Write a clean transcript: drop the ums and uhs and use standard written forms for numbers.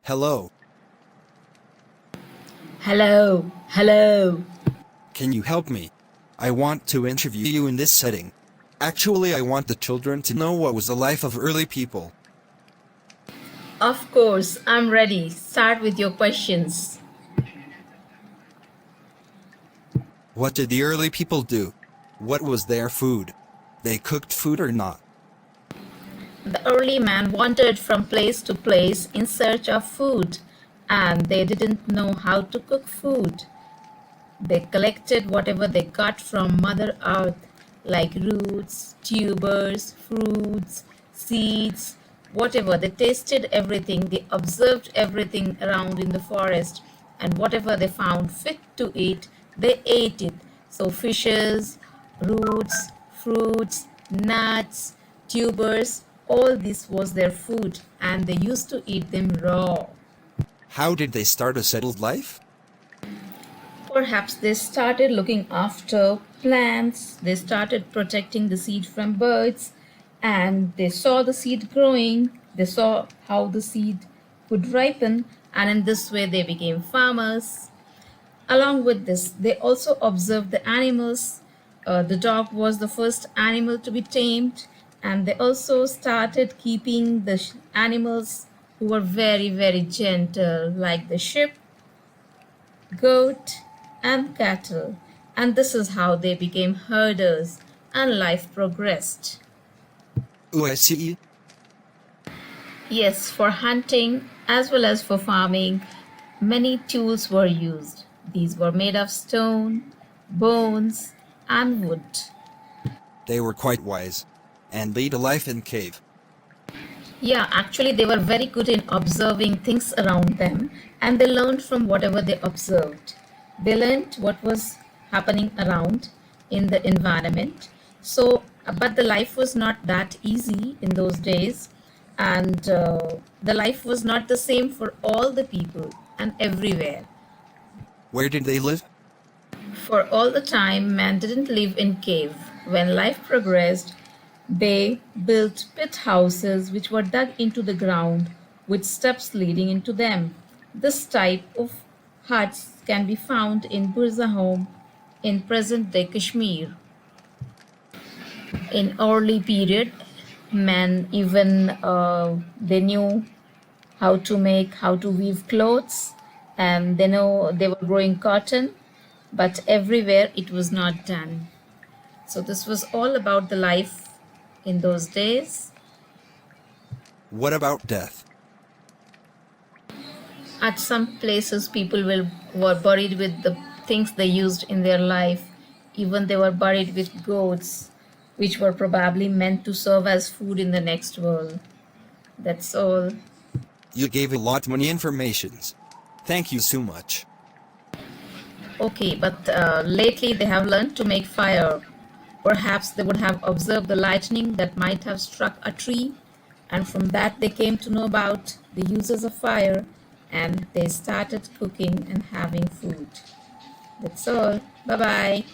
Hello, Hello, hello. can you help me? I want to interview you in this setting. Actually, I want the children to know what was the life of early people. Of course, I'm ready. Start with your questions. What did the early people do? What was their food? They cooked food or not? The early man wandered from place to place in search of food, and they didn't know how to cook food. They collected whatever they got from Mother Earth, like roots, tubers, fruits, seeds, whatever. They tasted everything, they observed everything around in the forest, and whatever they found fit to eat, they ate it. So, fishes, roots, fruits, nuts, tubers, all this was their food, and they used to eat them raw. How did they start a settled life? Perhaps they started looking after plants, they started protecting the seed from birds, and they saw the seed growing, they saw how the seed could ripen, and in this way they became farmers. Along with this, they also observed the animals. The dog was the first animal to be tamed, and they also started keeping the animals who were very, very gentle, like the sheep, goat, and cattle, and this is how they became herders and life progressed. Ooh, I see. Yes, for hunting as well as for farming, many tools were used. These were made of stone, bones, and wood. They were quite wise and lead a life in cave. Yeah, actually, they were very good in observing things around them and they learned from whatever they observed. They learned what was happening around in the environment. So, but the life was not that easy in those days, and the life was not the same for all the people and everywhere. Where did they live? For all the time, man didn't live in cave. When life progressed, they built pit houses which were dug into the ground with steps leading into them. This type of huts can be found in Burzahom in present-day Kashmir. In early period, men even they knew how to weave clothes, and they know they were growing cotton, but everywhere it was not done. So this was all about the life in those days. What about death? At some places, people were buried with the things they used in their life. Even they were buried with goats, which were probably meant to serve as food in the next world. That's all. You gave a lot many informations. Thank you so much. Okay, but lately they have learned to make fire. Perhaps they would have observed the lightning that might have struck a tree, and from that they came to know about the uses of fire and they started cooking and having food. That's all. Bye bye.